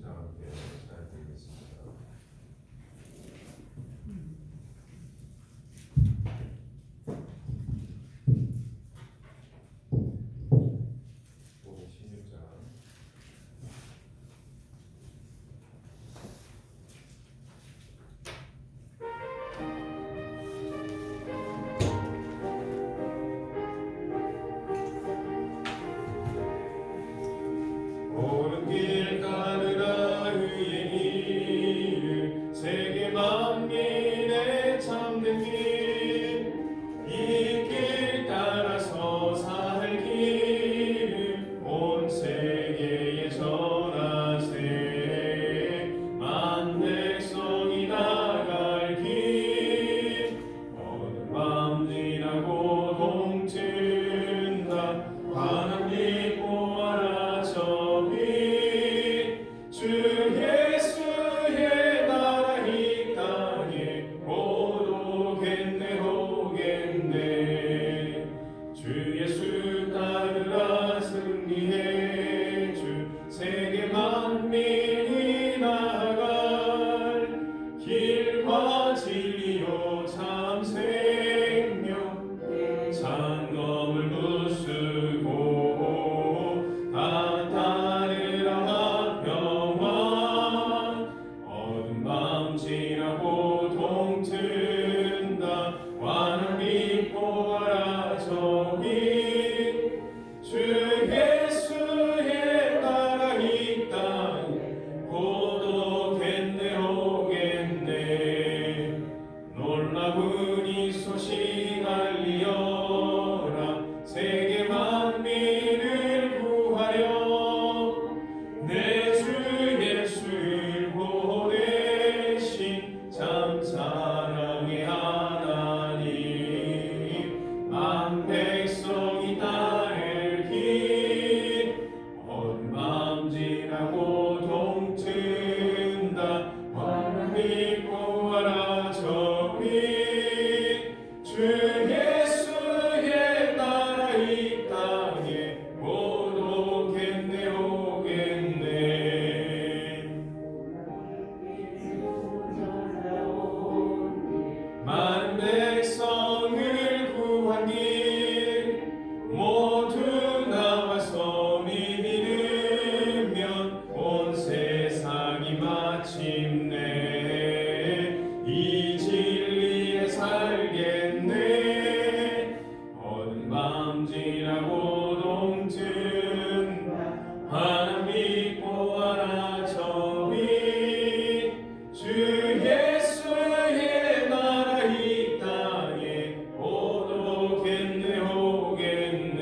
16장 함께 시작드리겠습니다. 오른길 가느라 의의 길 세계 만민의 참된 길 이 길 따라서 살 길을 온 세계에 전하세 만 백성이 나갈 길 어느 밤 지나고 동튼다 하나님 보아라 저기 주 예수의 나라 이 땅에 오겠네 오겠네 주 예수 따르라 승리해 주 세계 만민이 나아갈 길과 진리요 참 생명 장검을 부수고 다 따르라 평화 어두운 밤 지나고 동튼다 완전히 보아라 저기 주 예수의 나라 이 땅에 오겠네 오겠네 놀라운 이 소식 알리어라 세계 만민을 구하여 내 주 예수를 보내신 참 사랑의 하나님 만 백성이 따를 길 어두운 밤 지나고 동튼다 환히 보아라 저기 주 예수의 나라 이 땅에 오겠네 오겠네 많은 백성을 구한 길 모두 나와서 믿으면 온 세상이 마침내 이 진리에 살겠네 어두운 밤 지나고 동튼 하나님 보아라 저기 주 예수의 나라 이 땅에 오겠네 오겠네.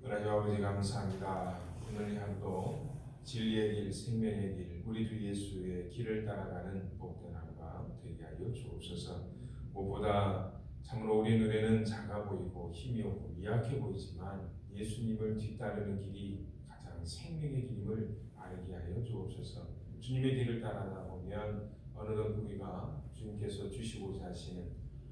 하나님 아버지 감사합니다. 오늘 이 하루도 진리의 길 생명의 길 우리 주 예수의 길을 따라가는 복된 하루가 되게 하여 주옵소서. 무엇보다 참으로 우리 눈에는 작아 보이고 힘이 없고 미약해 보이지만 예수님을 뒤따르는 길이 가장 생명의 길임을 알게 하여 주옵소서. 주님의 길을 따라가 보면 어느덧 우리가 주님께서 주시고자 하시는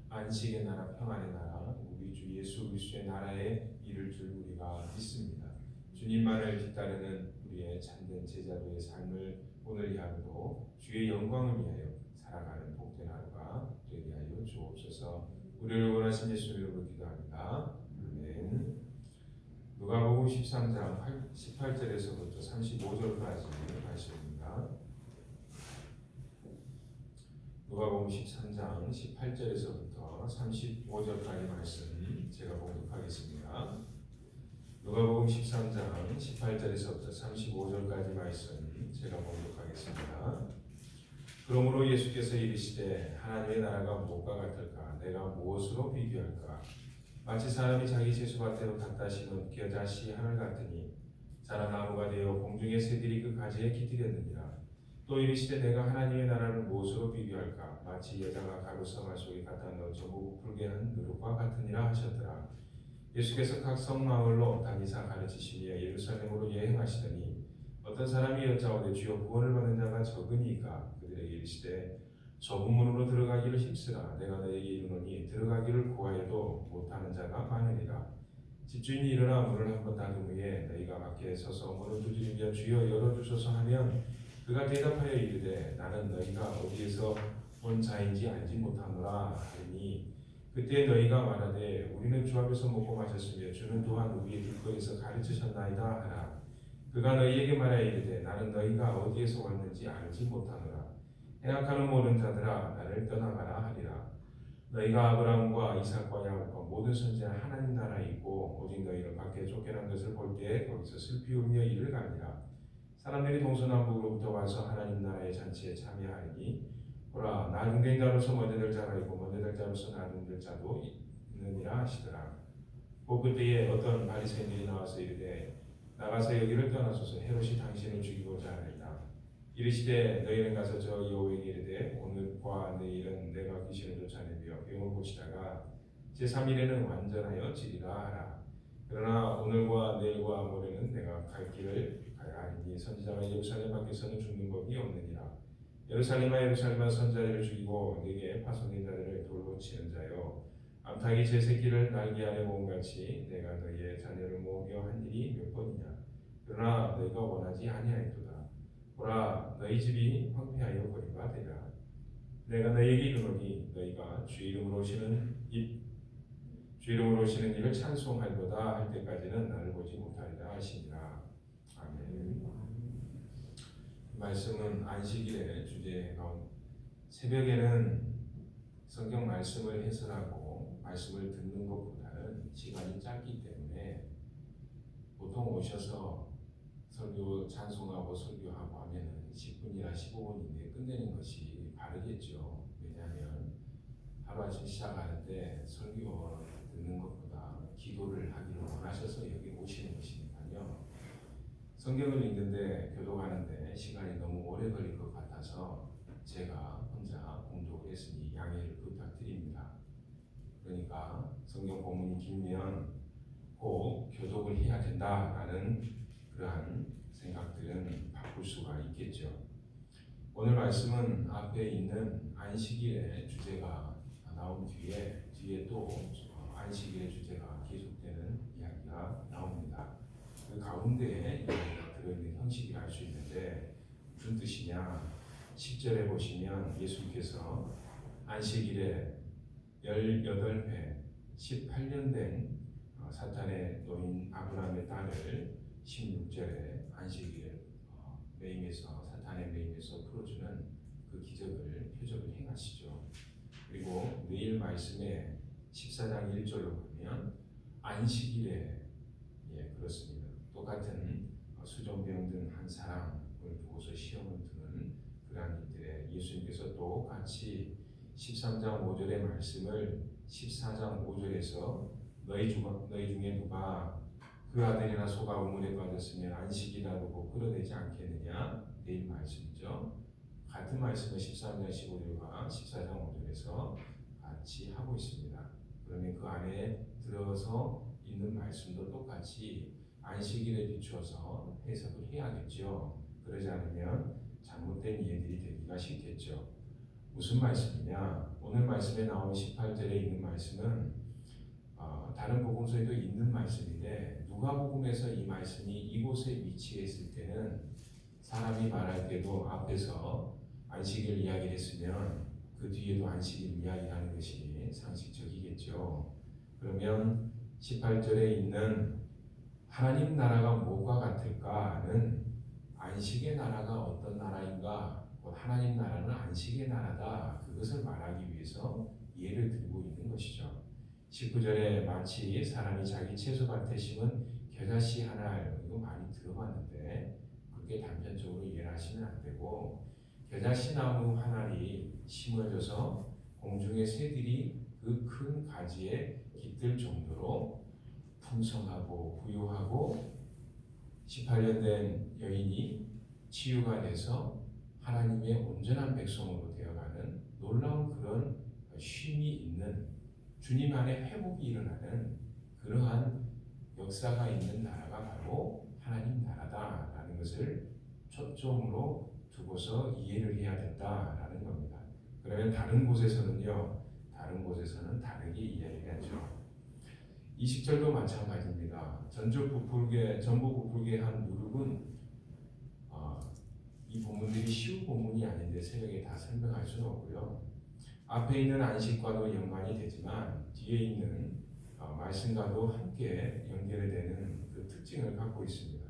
안식의 나라 평안의 나라 우리 주 예수 그리스도의 나라에 이를 줄 우리가 믿습니다. 주님만을 뒤따르는 우리의 참된 제자도의 삶을 오늘 이 하루도 주의 영광을 위하여 살아가는 복된 하루가 되게 하여 주옵소서. 우리를 원하신 예수 이름으로 기도합니다. 아멘. 누가복음 13장 18절에서부터 35절까지 말씀입니다. 누가복음 13장 18절에서부터 35절까지 말씀 제가 봉독하겠습니다. 누가복음 13장 18절에서부터 35절까지 말씀 제가 봉독하겠습니다. 그러므로 예수께서 이르시되 하나님의 나라가 무엇과 같을까? 내가 무엇으로 비교할까? 마치 사람이 자기 제수밭에로 갖다 심은 겨자씨 하늘 같으니 자라나무가 되어 공중의 새들이 그 가지에 깃들였느니라. 또 이르시되 내가 하나님의 나라를 무엇으로 비교할까? 마치 여자가 가루 서말 속에 갖다 넣어 전부 부풀게 한 누룩과 같으니라 하셨더라. 예수께서 각 성마을로 다니사 가르치시며 예루살렘으로 여행하시더니 어떤 사람이 여짜오되 주여 구원을 받는 자가 적으니까 그들에게 이르시되 좁은 문으로 들어가기를 힘쓰라. 내가 너에게 이르노니 들어가기를 구하여도 못하는 자가 많으니라. 집 집주인이 일어나 문을 한번 닫은 후에 너희가 밖에 서서 문을 두드리며 주여 열어주소서 하면 그가 대답하여 이르되 나는 너희가 어디에서 온 자인지 알지 못하노라 하니 그때 너희가 말하되 우리는 주 앞에서 먹고 마셨으며 주는 또한 우리의 길거리에서 가르치셨나이다 하라. 그가 너희에게 말하여 이르되 나는 너희가 어디에서 왔는지 알지 못하노라. 행악하는 모든 자들아 나를 떠나가라 하리라. 너희가 아브라함과 이삭과 야곱과 모든 선지자 하나님 나라에 있고 오직 너희를 밖에 쫓겨난 것을 볼 때에 거기서 슬피 울며 이를 갈리라. 사람들이 동서남북으로부터 와서 하나님 나라의 잔치에 참여하리니 보라 나중된 자로서 먼저 될 자가 있고 먼저 될 자로서 나중될 자도 있느니라 하시더라. 곧 그때에 어떤 바리새인들이 나와서 이르되 나가서 여기를 떠나소서 헤롯이 당신을 죽이고자 하나이다. 이르시되 너희는 가서 저 여호와에게 이르되 오늘과 내일은 내가 귀신을 쫓아내며 병을 고치다가 제3일에는 완전하여 지리라 하라. 그러나 오늘과 내일과 모레는 내가 갈 길을 가야 하리니 선지자가 예루살렘 밖에서는 죽는 법이 없느니라. 예루살렘아 예루살렘아 선지자들을 죽이고 네게 파송된 자들을 돌로 치는 자여 암탉이 제 새끼를 날개 아래 모음같이 내가 너희의 자녀를 모으며 한 일이 몇 번이냐. 그러나 너희가 원하지 아니하였도다. 보라 너희 집이 황폐하여 버림바 되라. 내가 너희에게 이르노니 너희가 주 이름으로 오시는 일을 찬송할보다 할 때까지는 나를 보지 못하리라 하시니라. 아멘. 말씀은 안식일의 주제에 나온 새벽에는 성경 말씀을 해설하고 말씀을 듣는 것보다는 시간이 짧기 때문에 보통 오셔서 설교 찬송하고 설교하고 하면은 10분이나 15분 이내에 끝내는 것이 바르겠죠. 왜냐하면 하루 아침 시작하는데 설교 듣는 것보다 기도를 하기를 원하셔서 여기 오시는 것이니까요. 성경을 읽는데 교독하는데 시간이 너무 오래 걸릴 것 같아서 제가 혼자 공독을 했으니 양해를 부탁드립니다. 그러니까 성경 본문이 길면 꼭 교독을 해야 된다라는 그러한 생각들은 바꿀 수가 있겠죠. 오늘 말씀은 앞에 있는 안식일의 주제가 나온 뒤에 또 안식일의 주제가 계속되는 이야기가 나옵니다. 그 가운데에 이야기가 들어있는 형식이라 할 수 있는데 무슨 뜻이냐? 10절에 보시면 예수님께서 안식일에 18회 18년 된 사탄의 노인 아브라함의 딸을 16절에 안식일에 사탄의 매임에서 풀어주는 그 표적을 행하시죠. 그리고 내일 말씀에 14장 1절로 보면 안식일에 그렇습니다. 똑같은 수종병 든 한 사람을 두고서 시험을 두는 그러한 일들에 예수님께서 똑같이 13장 5절의 말씀을 14장 5절에서 너희 중에 누가 그 아들이나 소가 우물에 빠졌으면 안식이라도 곧 끌어내지 않겠느냐. 내일 말씀이죠. 같은 말씀을 13장 15절과 14장 5절에서 같이 하고 있습니다. 그러면 그 안에 들어서 있는 말씀도 똑같이 안식일에 비추어서 해석을 해야겠죠. 그러지 않으면 잘못된 이해들이 되기가 쉽겠죠. 무슨 말씀이냐? 오늘 말씀에 나온 18절에 있는 말씀은 다른 복음서에도 있는 말씀인데 누가복음에서 이 말씀이 이곳에 위치했을 때는 사람이 말할 때도 앞에서 안식일 이야기를 했으면 그 뒤에도 안식일 이야기하는 것이 상식적이겠죠. 그러면 18절에 있는 하나님 나라가 뭐가 같을까는 안식의 나라가 어떤 나라인가, 하나님 나라는 안식의 나라다, 그것을 말하기 위해서 예를 들고 있는 것이죠. 19절에 마치 사람이 자기 채소밭에 심은 겨자씨 하나를, 이거 많이 들어봤는데 그렇게 단편적으로 이해를 하시면 안 되고, 겨자씨 나무 하나를 심어져서 공중의 새들이 그 큰 가지에 깃들 정도로 풍성하고 부유하고 18년 된 여인이 치유가 돼서 하나님의 온전한 백성으로 되어가는 놀라운 그런 쉼이 있는, 주님 안에 회복이 일어나는 그러한 역사가 있는 나라가 바로 하나님 나라다라는 것을 초점으로 두고서 이해를 해야 된다라는 겁니다. 그러면 다른 곳에서는 다르게 이해를 해야죠. 20절도 마찬가지입니다. 전부 부풀게 한 누룩은 이 본문들이 쉬운 본문이 아닌데 새벽에 다 설명할 수는 없고요. 앞에 있는 안식과도 연관이 되지만 뒤에 있는 말씀과도 함께 연결이 되는 그 특징을 갖고 있습니다.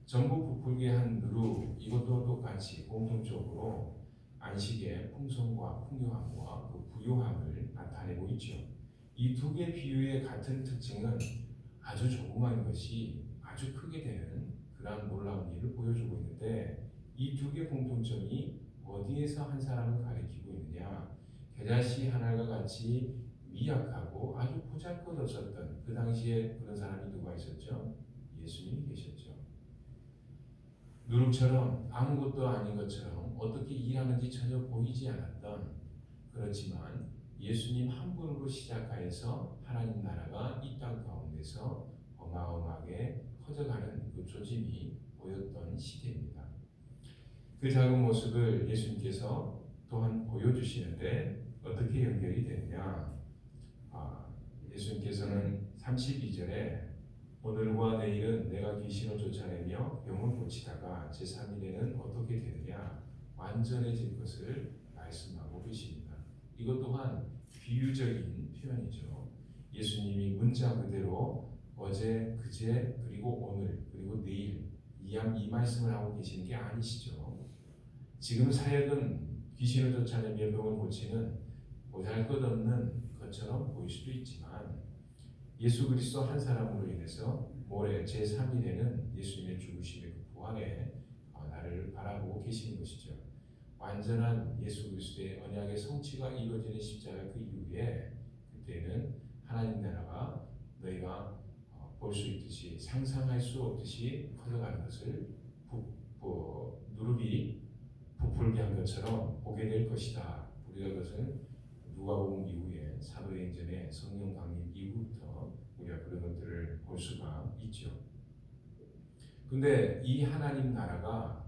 전부 부풀게 한 누룩, 이것도 똑같이 공통적으로 안식의 풍성과 풍요함과 그 부요함을 나타내고 있죠. 이 두 개 비유의 같은 특징은 아주 조그만 것이 아주 크게 되는 그러한 놀라운 일을 보여주고 있는데, 이 두 개 공통점이 어디에서 한 사람을 가리키고 있느냐? 겨자씨 하나가 같이 미약하고 아주 보잘것없었던 그 당시에 그런 사람이 누가 있었죠? 예수님이 계셨죠. 누룩처럼 아무것도 아닌 것처럼 어떻게 일하는지 전혀 보이지 않았던, 그렇지만 예수님 한 분으로 시작하여서 하나님 나라가 이 땅 가운데서 어마어마하게 커져가는 그 조짐이 보였던 시대입니다. 그 작은 모습을 예수님께서 또한 보여주시는데 어떻게 연결이 되느냐? 예수님께서는 32절에 오늘과 내일은 내가 귀신을 쫓아내며 병을 고치다가 제3일에는 어떻게 되느냐? 완전해질 것을 말씀하고 계십니다. 이것 또한 비유적인 표현이죠. 예수님이 문자 그대로 어제, 그제, 그리고 오늘, 그리고 내일 이 말씀을 하고 계시는 게 아니시죠. 지금 사역은 귀신을 쫓아내며 병을 고치는 보잘것없는 것처럼 보일 수도 있지만, 예수 그리스도 한 사람으로 인해서 모레 제3일에는 예수님의 죽으심의 그 부활에 나를 바라보고 계시는 것이죠. 완전한 예수 그리스도의 언약의 성취가 이루어지는 십자가 그 이후에, 그때는 하나님 나라가 너희가 볼 수 있듯이 상상할 수 없듯이 커져가는 것을 누룩이 부풀게 한 것처럼 보게 될 것이다. 우리가 그것을 누가복음 이후에 사도행전의 성령 강림 이후부터 우리가 그런 것들을 볼 수가 있죠. 근데 이 하나님 나라가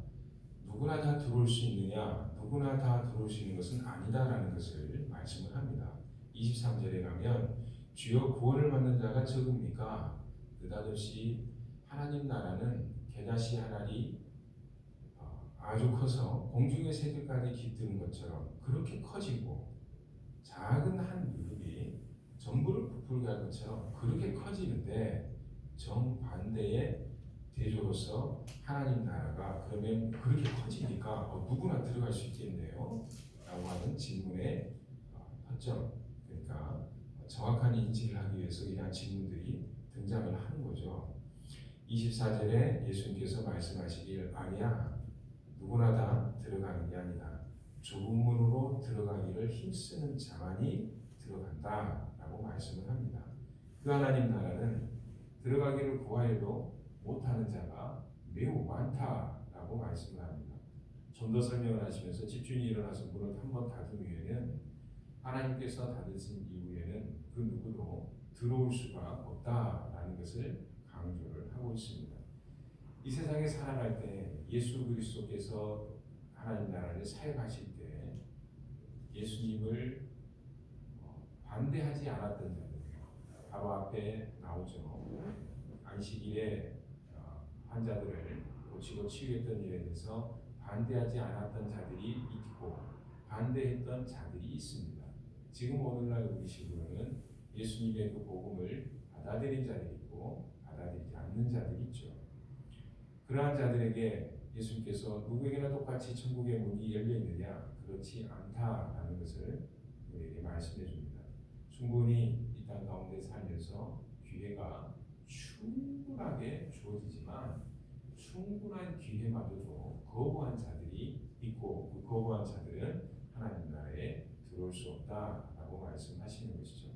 누구나 다 들어올 수 있느냐? 누구나 다 들어올 수 있는 것은 아니다라는 것을 말씀을 합니다. 23절에 가면 주여 구원을 받는 자가 적습니까? 느닷없이 하나님 나라는 겨자씨 한 알이 아주 커서 공중의 새들까지 깃드는 것처럼 그렇게 커지고, 작은 한 누룩이 전부를 부풀게 할 것처럼 그렇게 커지는데, 정반대의 대조로서 하나님 나라가 그러면 그렇게 커지니까 누구나 들어갈 수 있겠네요? 라고 하는 질문의 허점, 그러니까 정확한 인지를 하기 위해서 이러한 질문들이 등장을 하는 거죠. 24절에 예수님께서 말씀하시길 아니야, 누구나 다 들어가는 게 아니다. 좁은 문으로 들어가기를 힘쓰는 자만이 들어간다 라고 말씀을 합니다. 그 하나님 나라는 들어가기를 구하여도 못하는 자가 매우 많다라고 말씀을 합니다. 좀 더 설명을 하시면서 집주인이 일어나서 문을 한번 닫은 후에는, 하나님께서 닫으신 이후에는 그 누구도 들어올 수가 없다라는 것을 강조를 하고 있습니다. 이 세상에 살아갈 때 예수 그리스도께서 하나님 나라를 사역하실 때 예수님을 반대하지 않았던 자들, 바로 앞에 나오죠. 안식일에 환자들을 고치고 치유했던 일에 대해서 반대하지 않았던 자들이 있고 반대했던 자들이 있습니다. 지금 오늘날 우리 시국에는 예수님의 그 복음을 받아들인 자들이 있고 받아들이지 않는 자들이 있죠. 그러한 자들에게 예수님께서 누구에게나 똑같이 천국의 문이 열려 있느냐? 그렇지 않다라는 것을 우리에게 말씀해 줍니다. 충분히 이 땅 가운데 살면서 기회가 충분하게 주어지지만, 충분한 기회마저도 거부한 자들이 있고, 그 거부한 자들은 하나님 나라에 들어올 수 없다라고 말씀하시는 것이죠.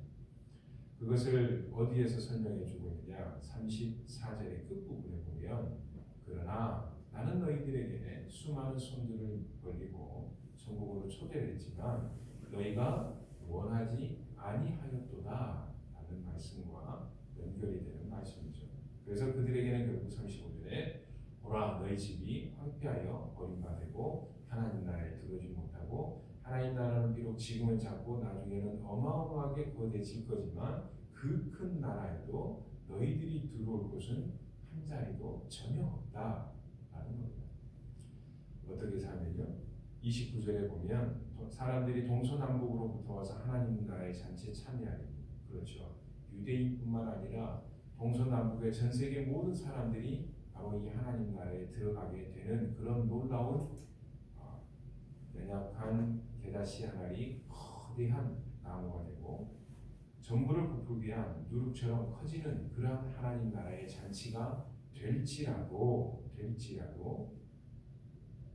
그것을 어디에서 설명해 주고 있느냐? 34절의 끝부분에 보면, 그러나 나는 너희들에게 수많은 손들을 벌리고 천국으로 초대를 했지만 너희가 원하지 아니하였도다 라는 말씀과 연결이 되는 말씀이죠. 그래서 그들에게는 결국 35절에 보라, 너희 집이 황폐하여 버림받고 하나님 나라에 들어오지 못하고, 하나님 나라는 비록 지금은 작고 나중에는 어마어마하게 거대해질 거지만 그 큰 나라에도 너희들이 들어올 곳은 한 자리도 전혀 없다라는 겁니다. 어떻게 사면요? 29절에 보면 사람들이 동서남북으로부터 와서 하나님 나라의 잔치에 참여하니, 그렇죠. 유대인뿐만 아니라 동서남북의 전 세계 모든 사람들이 바로 이 하나님 나라에 들어가게 되는 그런 놀라운 연약한 게다시 하나리 거대한 나무가 되고 전부를 부풀게 한 누룩처럼 커지는 그러한 하나님 나라의 잔치가 될지라도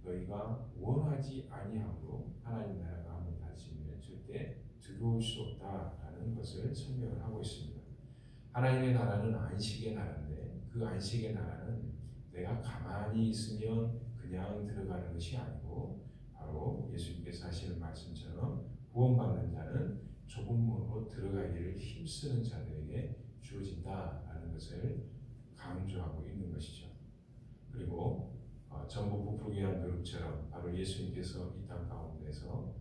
너희가 원하지 아니하므로 하나님 나라가 한번 닫히면 절대 들어올 수 없다라는 것을 설명을 하고 있습니다. 하나님의 나라는 안식의 나라인데 그 안식의 나라는 내가 가만히 있으면 그냥 들어가는 것이 아니고 바로 예수님께서 하시는 말씀처럼 구원받는 자는 좁은 문으로 들어가기를 힘쓰는 자들에게 주어진다라는 것을 강조하고 있는 것이죠. 그리고 전부 부풀게 한 누룩처럼 바로 예수님께서 이 땅 가운데서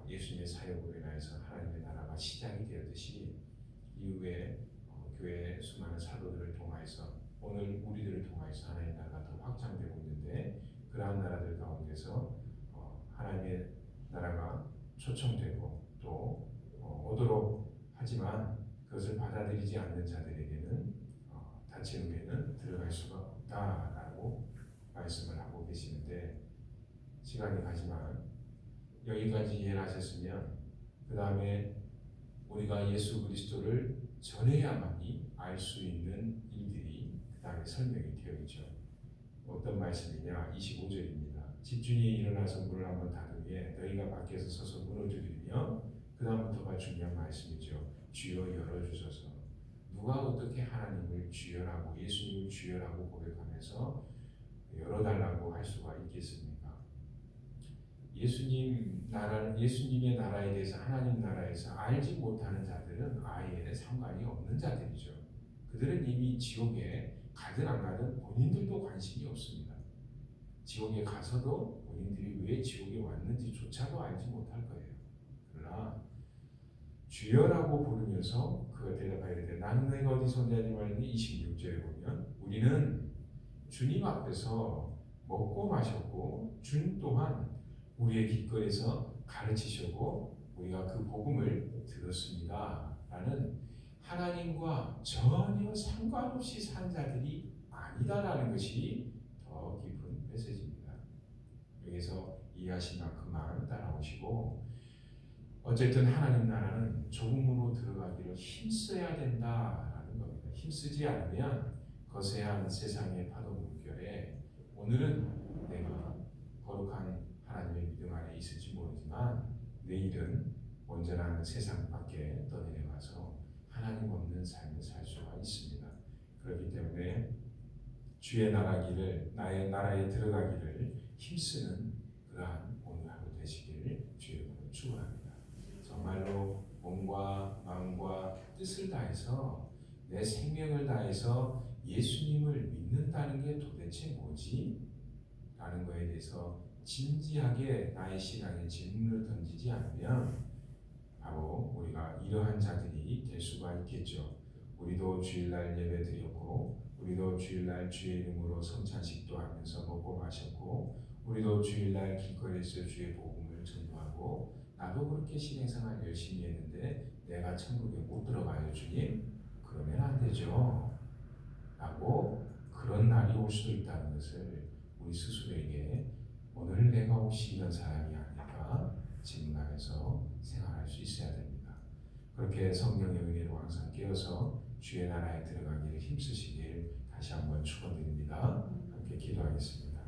예수님의 사역으로 인하여서 하나님의 나라가 시작이 되었듯이 이후에 교회 수많은 사도들을 통하여서 오늘 우리들을 통하여서 하나님의 나라가 더 확장되고 있는데 그러한 나라들 가운데서 하나님의 나라가 초청되고 또 오도록 하지만 그것을 받아들이지 않는 자들에게는 닫힌 후에는 들어갈 수가 없다라고 말씀을 하고 계시는데 시간이 가지만 여기까지 이해를 하셨으면 그 다음에 우리가 예수 그리스도를 전해야만이 알 수 있는 일들이 그 다음에 설명이 되어 있죠. 어떤 말씀이냐 25절입니다. 집주인이 일어나서 문을 한번 닫은 후에 너희가 밖에서 서서 문을 두드리며 그 다음부터가 중요한 말씀이죠. 주여 열어주소서. 누가 어떻게 하나님을 주여라고 예수님을 주여라고 고백하면서 열어달라고 할 수가 있겠습니까? 예수님의 나라에 대해서 하나님 나라에서 알지 못하는 자들은 아예 상관이 없는 자들이죠. 그들은 이미 지옥에 가든 안 가든 본인들도 관심이 없습니다. 지옥에 가서도 본인들이 왜 지옥에 왔는지조차도 알지 못할 거예요. 그러나 주여라고 부르면서 그가 대답하게 돼 나는 너희가 어디서 온지 말했는데 26절에 보면 우리는 주님 앞에서 먹고 마셨고 주님 또한 우리의 길거리에서 가르치시고 우리가 그 복음을 들었습니다 라는 하나님과 전혀 상관없이 산 자들이 아니다라는 것이 더 깊은 메시지입니다. 여기서 이해하신 만큼만 따라오시고 어쨌든 하나님 나라는 좁은 문으로 들어가기를 힘써야 된다라는 겁니다. 힘쓰지 않으면 거세한 세상의 파도 물결에 오늘은 내가 거룩한 하나님의 믿음 안에 있을지 모르지만 내일은 온전한 세상 밖에 떠내려가서 하나님 없는 삶을 살 수가 있습니다. 그렇기 때문에 주의 나의 나라에 들어가기를 힘쓰는 그러한 오늘 하루 되시기를 주의 이름으로 축원합니다. 정말로 몸과 마음과 뜻을 다해서 내 생명을 다해서 예수님을 믿는다는 게 도대체 뭐지? 라는 거에 대해서 진지하게 나의 신앙에 질문을 던지지 않으면 바로 우리가 이러한 자들이 될 수가 있겠죠. 우리도 주일날 예배 드렸고 우리도 주일날 주의 이름으로 성찬식도 하면서 먹고 마셨고 우리도 주일날 길거리에서 주의 복음을 전도하고 나도 그렇게 신앙생활 열심히 했는데 내가 천국에 못 들어가요 주님? 그러면 안 되죠. 라고 그런 날이 올 수도 있다는 것을 우리 스스로에게 오늘 내가 혹시 이런 사람이 아닐까 질문하면서 생활할 수 있어야 됩니다. 그렇게 성령의 은혜로 항상 깨어서 주의 나라에 들어가기를 힘쓰시길 다시 한번 축원드립니다. 함께 기도하겠습니다.